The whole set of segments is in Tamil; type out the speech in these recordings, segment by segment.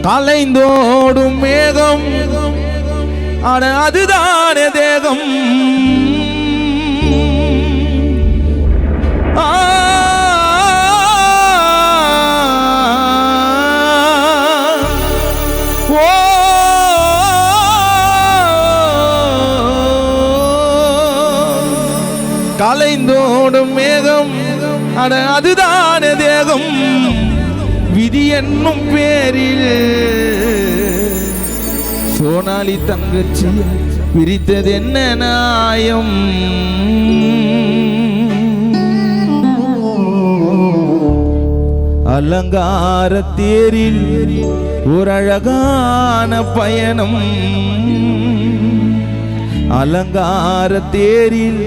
கலைந்தோடும் மேகம் அட அதுதானே தேகம் கலைந்தோடும் மேகம் அட அதுதானே தேகம் விதி என்னும் பேரில் சோனாலி தங்கச்சி பிரித்தது என்ன நாயம் அலங்கார தேரில் ஒரு அழகான பயணம் அலங்கார தேரில்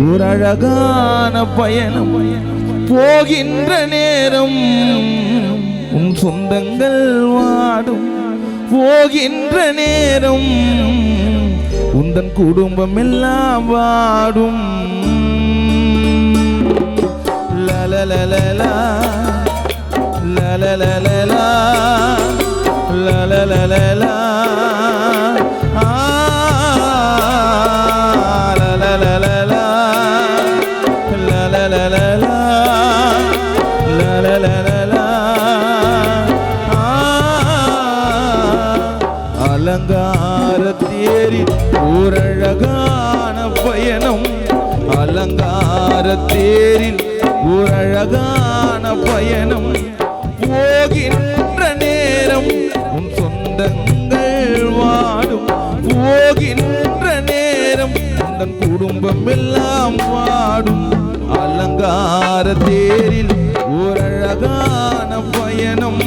ஒரு அழகான பயணம் போகின்ற நேரம் உன் சொந்தங்கள் வாடும் போகின்ற நேரம் உந்தன் குடும்பம் எல்லாம் வாடும் லலலலலா லலலலலா லலலலலா அலங்கார தேரில் ஒரு அழகான பயணம் அலங்கார தேரில் ஒரு அழகான பயணம் போகின்ற நேரம் உன் சொந்தங்கள் வாடும் போகின்ற நேரம் உன் குடும்பம் எல்லாம் வாடும் அலங்கார தேரில் ஒரு அழகான பயணம்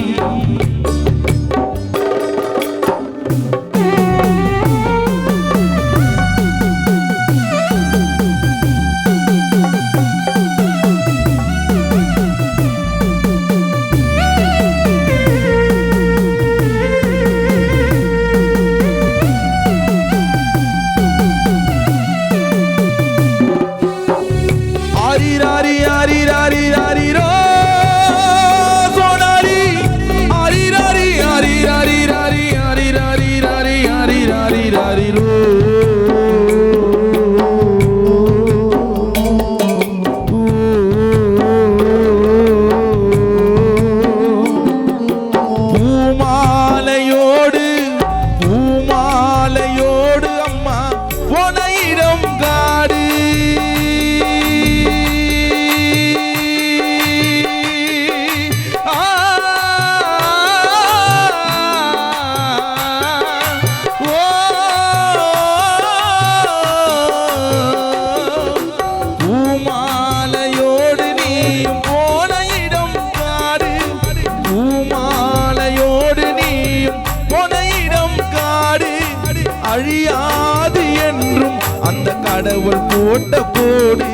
அழியாது என்றும் அந்த கடவுள் போட்ட கோடு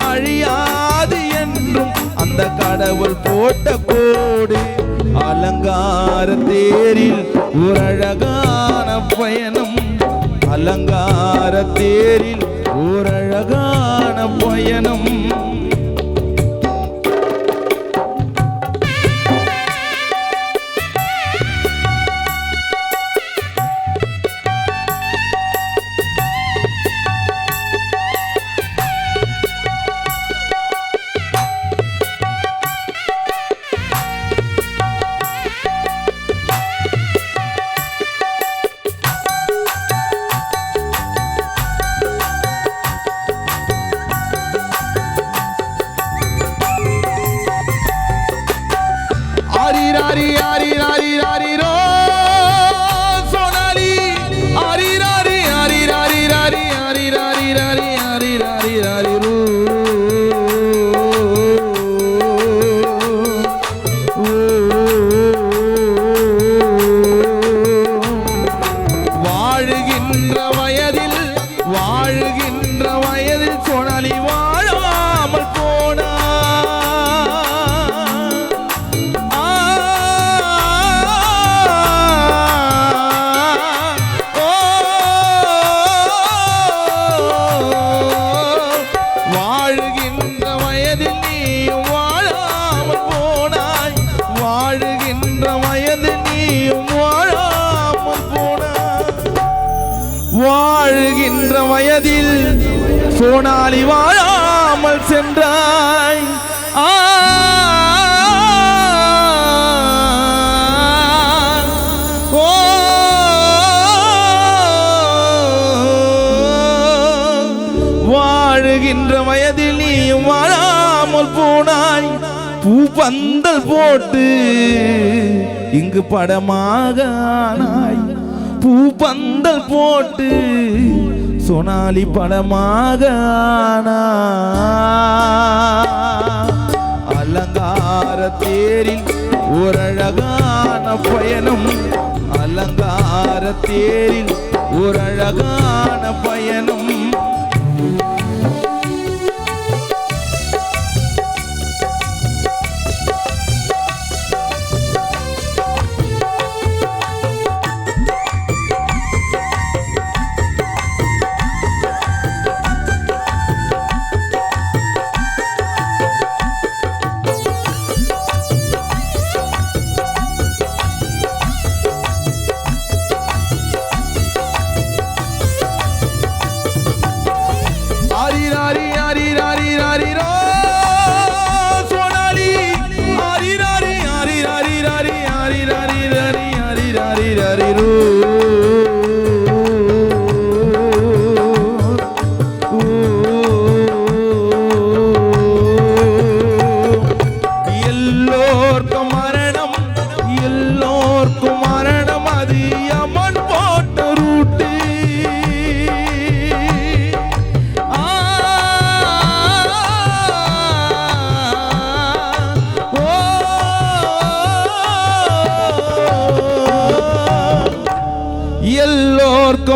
அழியாது என்றும் அந்த கடவுள் போட்ட கோடு அலங்கார தேரில் ஒரு அழகான பயணம் அலங்கார தேரில் ஒரு அழகான பயணம் வாழ்கின்ற வயதில் சோனாலி வாழாமல் போனா வாழ்கின்ற வயதில் நீயும் வாழாமல் போனாய் வாழ்கின்ற வயதில் நீயும் வாழுகின்ற வயதில் சோனாலி வாழாமல் சென்றாய். வாழுகின்ற வயதில் நீயும் வாழாமல் போனாய். பூப்பந்தல் போட்டு இங்கு படமாக ஆனாய். பூப்பந்தல் போட்டு சோனாலி படமாக ஆனாய். அலங்கார தேரில் ஒரு அழகான பயணம். அலங்கார தேரில் ஒரு அழகான பயணம்.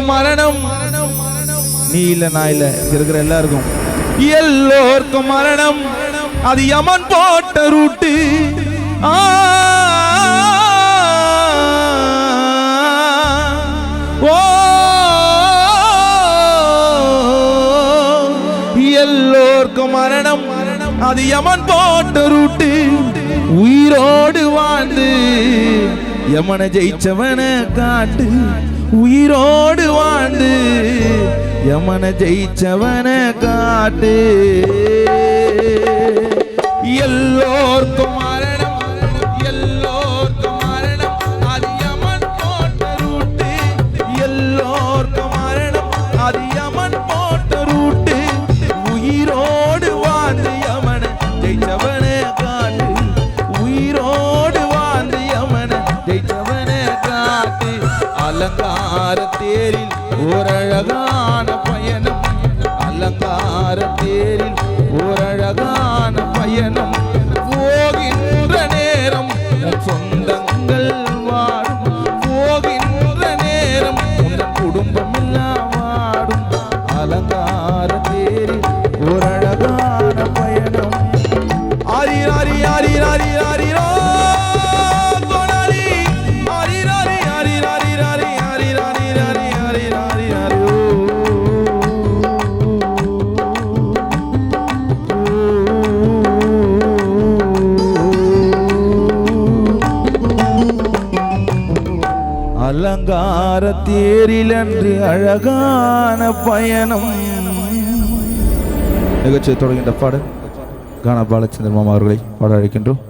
மரணம் நீ இல்ல நான் இல்ல இருக்கிற எல்லாருக்கும் எல்லோருக்கும் மரணம். அது யமன் போட்ட ரூட்டு. எல்லோருக்கும் மரணம். அது யமன் போட்ட ரூட்டு. உயிரோடு வாழ்ந்து யமனை ஜெயிச்சவன காட்டு. உயிரோடு வாழ்ந்து யமன ஜெயிச்சவன காட்டு. எல்லோருக்கும் மரணம். எல்லோருக்கும் மரணம். அது யமன் போட்ட ரூட்டு. எல்லோருக்கும் மரணம். அது யமன் போட்ட ரூட்டு. உயிரோடு வாழ்ந்து யமன ஜெயிச்சவன காட்டு. உயிரோடு வாழ்ந்து யமன ஜெயிச்சவன காட்டு. அலங்கார தேரில் ஒரு அழகான பயணம். அலங்கார தேரில் ஒரு அழகான பயணம். போகின்ற நேரம் சொந்தங்கள் வாடும். போகின்ற நேரம் உன் குடும்பம் எல்லாம் வாடும். அலங்கார தேரில் ஒரு அழகான பயணம். ஆரி ஆரி ஆரி ஆரி ஆரிரோ அலங்கார தேரில் அன்று அழகான பயணம். நிகழ்ச்சியை தொடங்கின்ற பாடல் கானா பாலச்சந்திரன் மாமா அவர்களை பாட அழைக்கின்றோம்.